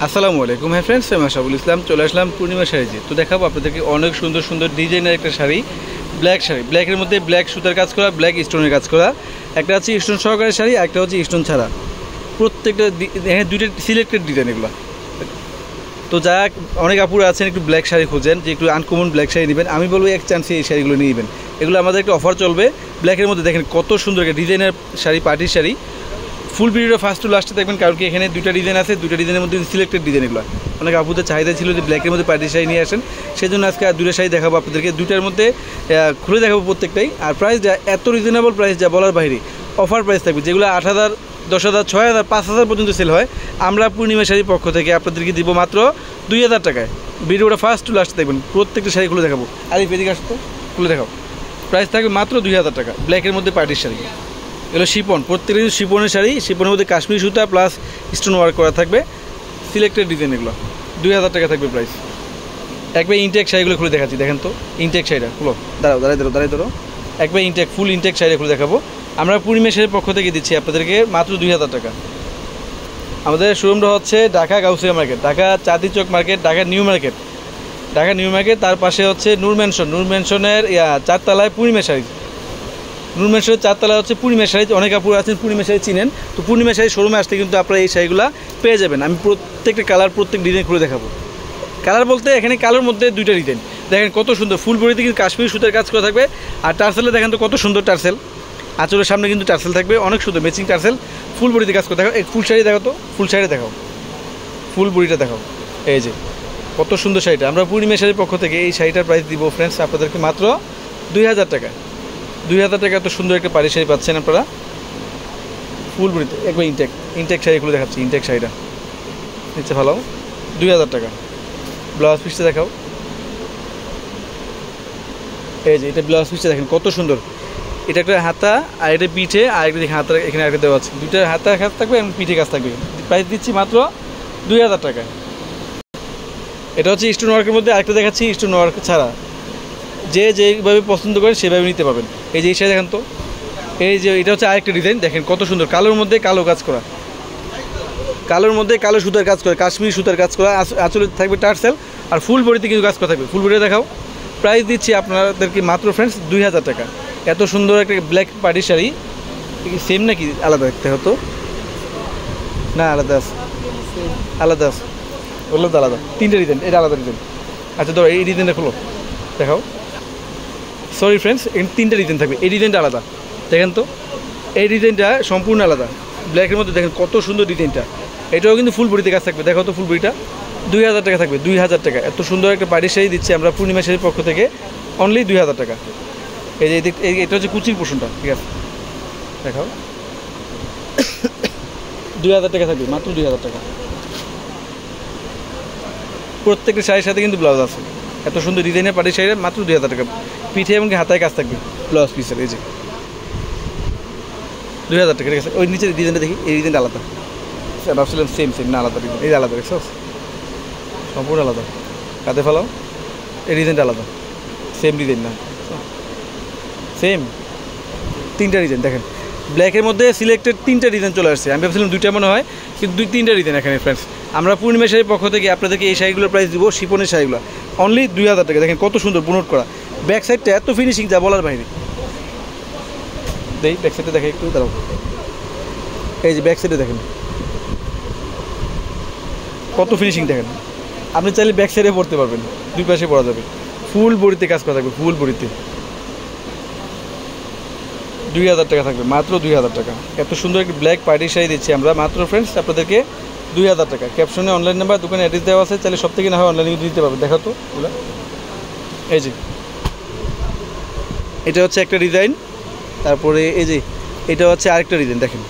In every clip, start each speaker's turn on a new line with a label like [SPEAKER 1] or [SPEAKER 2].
[SPEAKER 1] আসসালামু আলাইকুম হ্যাঁ ফ্রেন্ডস, আমি আশাফুল ইসলাম চলে আসলাম পূর্ণিমা শাড়িতে। তো দেখাবো আপনাদেরকে অনেক সুন্দর সুন্দর ডিজাইনের একটা শাড়ি, ব্ল্যাক শাড়ি, ব্ল্যাকের মধ্যে ব্ল্যাক সুতার কাজ করা, ব্ল্যাক স্টোনের কাজ করা। একটা হচ্ছে স্টোন সহকারে শাড়ি, একটা হচ্ছে স্টোন ছাড়া। প্রত্যেকটা এখানে দুইটা সিলেক্টেড ডিজাইন এগুলো। তো যা অনেক আপুরা আছেন একটু ব্ল্যাক শাড়ি খোঁজেন, যে একটু আনকমন ব্ল্যাক শাড়ি নেবেন, আমি বলবো এক চান্সে এই শাড়িগুলো নিয়ে নেবেন। এগুলো আমাদের একটা অফার চলবে ব্ল্যাকের মধ্যে। দেখেন কত সুন্দর একটা ডিজাইনের শাড়ি, পার্টির শাড়ি। ফুল ভিডিওটা ফার্স্ট টু লাস্টে দেখবেন, কারণ কি এখানে দুইটা ডিজাইন আছে, দুইটা ডিজাইনের মধ্যে সিলেক্টেড ডিজাইন এগুলো। অনেক আপুদের চাহিদা ছিল যে ব্ল্যাকের মধ্যে পার্টি শাড়ি নিয়ে আসেন, সেই জন্য আজকে দুটো শাড়ি দেখাবো আপনাদেরকে। দুইটার মধ্যে খুলে দেখাবো প্রত্যেকটাই। আর প্রাইস যা এত রিজনেবল প্রাইস, যা বলার বাইরে। অফার প্রাইস থাকবে, যেগুলো 8,000, 10,000, 6,000, 5,000 পর্যন্ত সেল হয়, আমরা পূর্ণিমা শাড়ির পক্ষ থেকে আপনাদেরকে দিব মাত্র 2,000 টাকায়। ভিডিওটা ফার্স্ট টু লাস্ট দেখবেন, প্রত্যেকটা শাড়ি খুলে দেখাবো। আর এই এদিকে আসতো খুলে দেখাও। প্রাইস থাকবে মাত্র 2,000 টাকা, ব্ল্যাকের মধ্যে পার্টির শাড়ি। এগুলো শিপন, প্রত্যেকটা কিন্তু শিপনের শাড়ি, শিপনের মধ্যে কাশ্মীরি সুতা প্লাস স্টোন ওয়ার্ক করা থাকবে, সিলেক্টেড ডিজাইন। এগুলো 2,000 টাকা থাকবে প্রাইস। একবার ইনটেক শাড়িগুলো খুলে দেখাচ্ছি, দেখেন তো ইনটেক শাড়িটা খুলো। দাঁড়াই ধরো একবার ইনটেক, ফুল ইনটেক শাড়ি খুলে দেখাবো। আমরা পূর্ণিমা শাড়ির পক্ষ থেকে দিচ্ছি আপনাদেরকে মাত্র 2,000 টাকা। আমাদের শোরুমটা হচ্ছে Dhaka Gausia market, Dhaka Chandi Chawk market, Dhaka new market, Dhaka new market. তার পাশে হচ্ছে নূর ম্যানশন, নূর ম্যানশনের 4তলায় পূর্ণিমা শাড়ি। নূর ম্যানশনের 4তলায় হচ্ছে পূর্ণিমা শাড়ি। অনেক আপুর আছেন পূর্ণিমা শাড়ি চিনেন, তো পূর্ণিমা শাড়ি শোরুমে আসলে কিন্তু আপনারা এই শাড়িগুলো পেয়ে যাবেন। আমি প্রত্যেকটা কালার, প্রত্যেক ডিজাইন খুলে দেখাবো। কালার বলতে এখানে কালোর মধ্যে দুইটা ডিজাইন দেখেন কত সুন্দর। ফুল বডিতে কিন্তু কাশ্মীরি সুতার কাজ করা থাকবে। আর টার্সেলে দেখেন তো কত সুন্দর টার্সেল, আঁচলের সামনে কিন্তু টার্সেল থাকবে, অনেক সুন্দর ম্যাচিং টার্সেল। ফুল বডিতে কাজ করে দেখো। এই ফুল শাড়ি দেখো তো, ফুল শাড়ি দেখাও, ফুল বডিটা দেখাও। এই যে কত সুন্দর শাড়িটা। আমরা পূর্ণিমা শাড়ির পক্ষ থেকে এই শাড়িটার প্রাইস দিব ফ্রেন্ডস আপনাদেরকে মাত্র 2,000 টাকা। 2,000 টাকা এত সুন্দর একটা পাড়ি শাড়ি পাচ্ছেন আপনারা, ফুল বডিতে। একবার ইনটেক শাড়িগুলো দেখাচ্ছি, ইনটেক শাড়িটা নিচ্ছে ভালো, 2,000 টাকা। ব্লাউজ পিসটা দেখাও। এই যে এটা ব্লাউজ পিসটা দেখেন কত সুন্দর। এটা একটা হাতা, আর এটা পিঠে, আর একটা দেখে হাতা এখানে একটা দেওয়া আছে। দুইটা হাতা কাজ থাকবে এবং পিঠে কাজ থাকবে। প্রাইস দিচ্ছি মাত্র 2,000 টাকা। এটা হচ্ছে স্টোন ওয়ার্কের মধ্যে। আরেকটা দেখাচ্ছি স্টোন ওয়ার্ক ছাড়া, যে যেভাবে পছন্দ করেন সেভাবে নিতে পারবেন। এই যে এই শাড়ি দেখেন তো, এই যে এটা হচ্ছে আরেকটা ডিজাইন দেখেন কত সুন্দর। কালোর মধ্যে কালো কাজ করা, কালোর মধ্যে কালো সুতার কাজ করা, কাশ্মীরি সুতার কাজ করা, আঁচলে থাকবে টার্সেল, আর ফুল বডিতে কিন্তু কাজ করা থাকবে। ফুল বডিতে দেখাও। প্রাইস দিচ্ছি আপনাদেরকে মাত্র ফ্রেন্ডস 2,000 টাকা। এত সুন্দর একটা ব্ল্যাক পার্টি শাড়ি। সেম নাকি আলাদা দেখতে হতো না? আলাদা আছে, আলাদা আছে, ওগুলো তো আলাদা। তিনটে ডিজাইন, এটা আলাদা ডিজাইন। আচ্ছা ধরো এই ডিজাইনটা খোলো দেখাও। সরি ফ্রেন্ডস, এখানে তিনটে ডিজাইন থাকবে, এই ডিজাইনটা আলাদা। দেখেন তো এই ডিজাইনটা সম্পূর্ণ আলাদা, ব্ল্যাকের মধ্যে দেখেন কত সুন্দর ডিজাইনটা। এটাও কিন্তু ফুল বডিতে কাজ থাকবে। দেখো তো ফুল বডিটা 2,000 টাকা থাকবে, 2,000 টাকা। এত সুন্দর একটা পাড়ি শাড়ি দিচ্ছি আমরা পূর্ণিমা শাড়ির পক্ষ থেকে অনলি 2,000 টাকা। এই যে এটা হচ্ছে কুচির পোষণটা, ঠিক আছে দেখাও। 2,000 টাকা থাকবে, মাত্র 2,000 টাকা। প্রত্যেকটা শাড়ির সাথে কিন্তু ব্লাউজ আছে। এত সুন্দর ডিজাইনের পাটি শাড়ি মাত্র 2,000 টাকা। পিঠে এবং হাতায় কাজ থাকবে ব্লাউজ পিসের। এই যে 2,000 টাকা, ঠিক আছে। ওই নিচের ডিজাইনটা দেখি, এই ডিজাইনটা আলাদা। ভাবছিলাম সেম না, আলাদা ডিজাইন। এই আলাদা দেখছো, সম্পূর্ণ আলাদা। কাঁধে ফেলাও, এই ডিজাইনটা আলাদা, সেম ডিজাইন না, সেম তিনটা ডিজাইন দেখেন। ব্ল্যাকের মধ্যে সিলেক্টেড তিনটা ডিজাইন চলে আসছে। আমি ভাবছিলাম দুইটা মনে হয়, কিন্তু তিনটা ডিজাইন এখানে ফ্রেন্ডস। আমরা পূর্ণিমা শাড়ির পক্ষ থেকে আপনাদেরকে এই শাড়িগুলোর প্রাইস দিব, শিপনের শাড়িগুলো অনলি 2,000 টাকা। দেখেন কত সুন্দর বুনট করা, ব্যাক সাইডটা এত ফিনিশিং যা বলার বাইরে। দেই ব্যাক সাইডে দেখেন একটু, দাঁড়াও। এই যে ব্যাক সাইডে দেখেন কত ফিনিশিং দেখেন। আপনি চাইলে ব্যাক সাইডে পরতে পারবেন, দুই পাশে পরা যাবে। ফুল বডিতে কাজ করা থাকবে, ফুল বডিতে। 2,000 টাকা থাকবে, মাত্র 2,000 টাকা। এত সুন্দর একটি ব্ল্যাক পার্টি শাড়ি দিচ্ছি আমরা মাত্র ফ্রেন্ডস আপনাদেরকে 2,000 টাকা। ক্যাপশনে অনলাইন নাম্বার, দোকানে অ্যাড্রেস দেওয়া আছে, চাইলে সব থেকে না হয় অনলাইনে দিতে পারবেন। দেখা তো ওগুলো। এই যে এটা হচ্ছে একটা ডিজাইন, তারপরে এই যে এটা হচ্ছে আরেকটা ডিজাইন দেখেন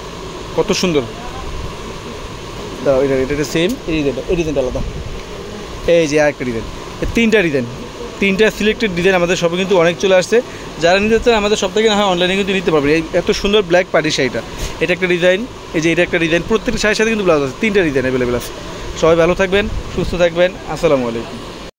[SPEAKER 1] কত সুন্দর। দাঁড়াও, এটা সেম, এই ডিজাইনটা আলাদা। এই যে আরেকটা ডিজাইন, তিনটা ডিজাইন, তিনটা সিলেক্টেড ডিজাইন আমাদের সবে কিন্তু অনেক চলে আসছে। যারা নিতে চান আমাদের সব থেকে না হয় অনলাইনে কিন্তু নিতে পারবেন। এই এত সুন্দর ব্ল্যাক পার্টি শাড়িটা, এটা একটা ডিজাইন, এই যে এটা একটা ডিজাইন। প্রত্যেকটা শাড়ির সাথে কিন্তু ব্লাউজ আছে, তিনটা ডিজাইন অ্যাভেলেবেল আছে। সবাই ভালো থাকবেন, সুস্থ থাকবেন। আসসালামু আলাইকুম।